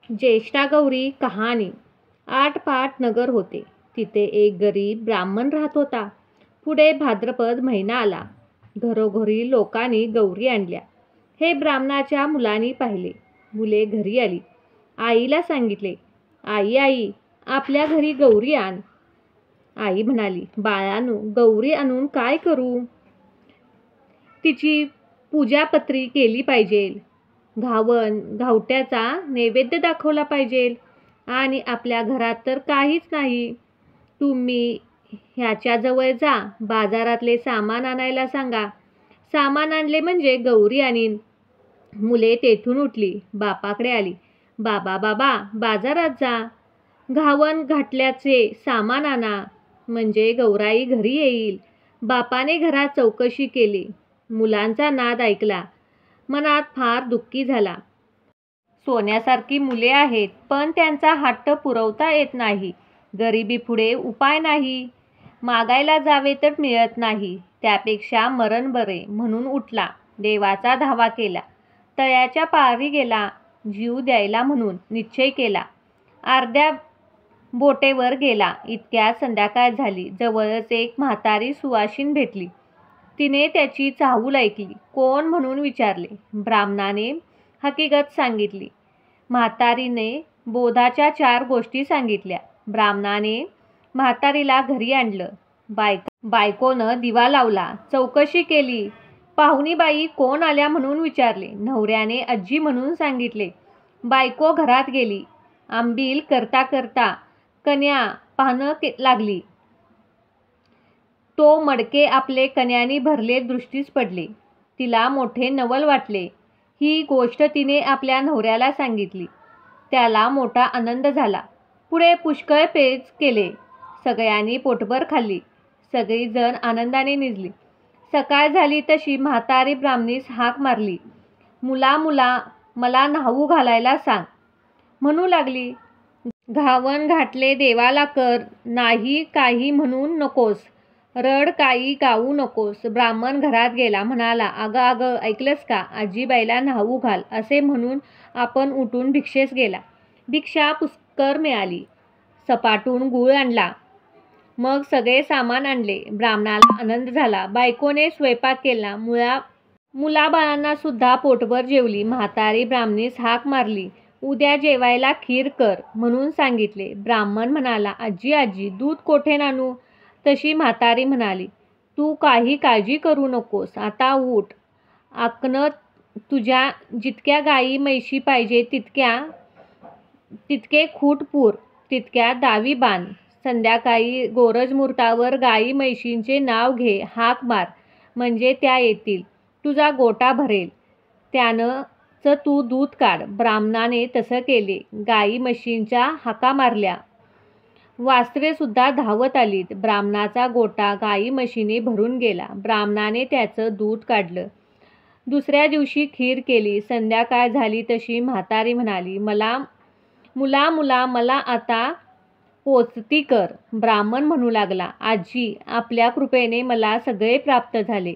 ज्येष्ठा गौरी कहाणी. आटपाट नगर होते. तिथे एक गरीब ब्राह्मण राहत होता. पुढे भाद्रपद महिना आला. घरोघरी लोकांनी गौरी आणल्या. हे ब्राह्मणाच्या मुलांनी पाहिले. मुले घरी आली. आईला सांगितले, आई आई, आपल्या घरी गौरी आण. आई म्हणाली, बाळांनो, गौरी आणून काय करू? तिची पूजापत्री केली पाहिजे. घावट्याचा नैवेद्य दाखवला पाहिजे. आणि आपल्या घरात तर काहीच नाही. तुम्ही ह्याच्याजवळ जा, बाजारातले सामान आणायला सांगा. सामान आणले म्हणजे गौरी आणीन. मुले तेथून उठली. बापाकडे आली. बाबा बाबा, बाजारात जा, घावन घाटल्याचे सामान आणा, म्हणजे गौराई घरी येईल. बापाने घरात चौकशी केली. मुलांचा नाद ऐकला. मनात फार दुःखी झाला. सोन्यासारखी मुले आहेत, पण त्यांचा हट्ट पुरवता येत नाही. गरिबीपुढे उपाय नाही. मागायला जावे तर मिळत नाही. त्यापेक्षा मरण बरे म्हणून उठला. देवाचा धावा केला. तळ्याच्या पारी गेला. जीव द्यायला म्हणून निश्चय केला. अर्ध्या बोटेवर गेला. इतक्यात संध्याकाळ झाली. जवळच एक म्हातारी सुवासीन भेटली. तिने त्याची चाहूल ऐकली. कोण म्हणून विचारले. ब्राह्मणाने हकीकत सांगितली. म्हातारीने बोधाच्या 4 गोष्टी सांगितल्या. ब्राह्मणाने म्हातारीला घरी आणलं. बायकोनं दिवा लावला. चौकशी केली. पाहुणीबाई कोण आल्या म्हणून विचारले. नवऱ्याने आजी म्हणून सांगितले. बायको घरात गेली. आंबील करता करता कन्या पाहणं लागली. तो मडके आपले कन्यानी भरले दृष्टीस पडले. तिला मोठे नवल वाटले. ही गोष्ट तिने आपल्या नवऱ्याला सांगितली. त्याला मोठा आनंद झाला. पुढे पुष्कळ पेच केले. सगळ्यांनी पोटभर खाल्ली. सगळी जण आनंदाने निजली. सकाळ झाली तशी म्हातारी ब्राह्मणीस हाक मारली. मुला मुला, मला न्हाऊ घालायला सांग. म्हणू लागली, घावन घाटले देवाला कर, नाही काही म्हणू नकोस, रड काही गाऊ नकोस. ब्राह्मण घरात गेला. म्हणाला, अगं अगं, ऐकलंस का? आजीबाईला न्हाऊ घाल असे म्हणून आपण उठून भिक्षेस गेला. भिक्षा पुष्कर मिळाली. सपाटून गूळ आणला. मग सगळे सामान आणले. ब्राह्मणाला आनंद झाला. बायकोने स्वयंपाक केला. मुलाबाळांना सुद्धा पोटभर जेवली. म्हातारी ब्राह्मणीस हाक मारली. उद्या जेवायला खीर कर म्हणून सांगितले. ब्राह्मण म्हणाला, आजी आजी, दूध कोठे आणू? तशी म्हातारी म्हणाली, तू काही काळजी करू नकोस. आता उठ. आकणं तुझ्या जितक्या गाई म्हैशी पाहिजे तितके खूट पूर, तितक्या दावी बांध. संध्याकाळी गोरजमुहूर्तावर गाई म्हैशींचे नाव घे, हाक मार, म्हणजे त्या येतील. तुझा गोटा भरेल. त्यानंच तू दूध काढ. ब्राह्मणाने तसं केले. गाई म्हशींच्या हाका मारल्या. वासरे सुद्धा धावत आलीत. ब्राह्मणाचा गोटा गाई म्हशीने भरून गेला. ब्राह्मणाने त्याचं दूध काढलं. दुसऱ्या दिवशी खीर केली. संध्याकाळ झाली तशी म्हातारी म्हणाली, मुला मुला, मला आता पोचती कर. ब्राह्मण म्हणू लागला, आजी, आपल्या कृपेने मला सगळे प्राप्त झाले.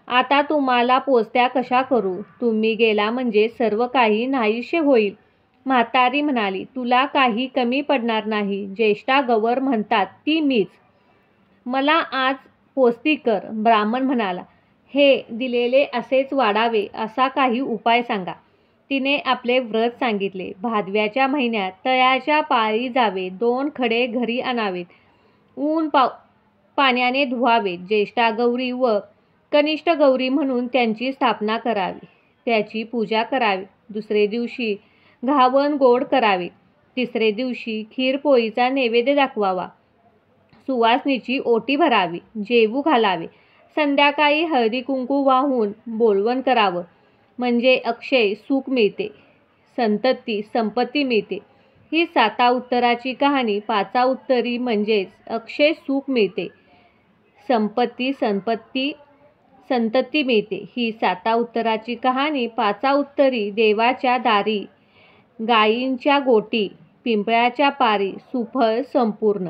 आता तुम्हाला पोचत्या कशा करू? तुम्ही गेला म्हणजे सर्व काही नाहीसे होईल. म्हातारी म्हणाली, तुला काही कमी पडणार नाही. ज्येष्ठा गौर म्हणतात ती मीच. मला आज पोचती कर. ब्राह्मण म्हणाला, हे दिलेले असेच वाढावे असा काही उपाय सांगा. तिने आपले व्रत सांगितले. भादव्याच्या महिन्यात तळ्याच्या पारी जावे. 2 खडे घरी आणावेत. ऊन पाण्याने धुवावेत. ज्येष्ठा गौरी व कनिष्ठ गौरी म्हणून त्यांची स्थापना करावी. त्याची पूजा करावी. दुसरे दिवशी घावन गोड करावे. तिसरे दिवशी खीरपोळीचा नैवेद्य दाखवावा. सुवासनीची ओटी भरावी. जेवू घालावे. संध्याकाळी हळदी कुंकू वाहून बोलवण करावं, म्हणजे अक्षय सुख मिळते, संपत्ती मिळते. ही 7 उत्तराची कहाणी. 5 उत्तरी म्हणजेच अक्षय सुख मिळते, संतती मिळते. ही 7 उत्तराची कहाणी. 5 उत्तरी देवाच्या दारी, गायींच्या गोटी, पिंपळाच्या पारी, सुफळ संपूर्ण.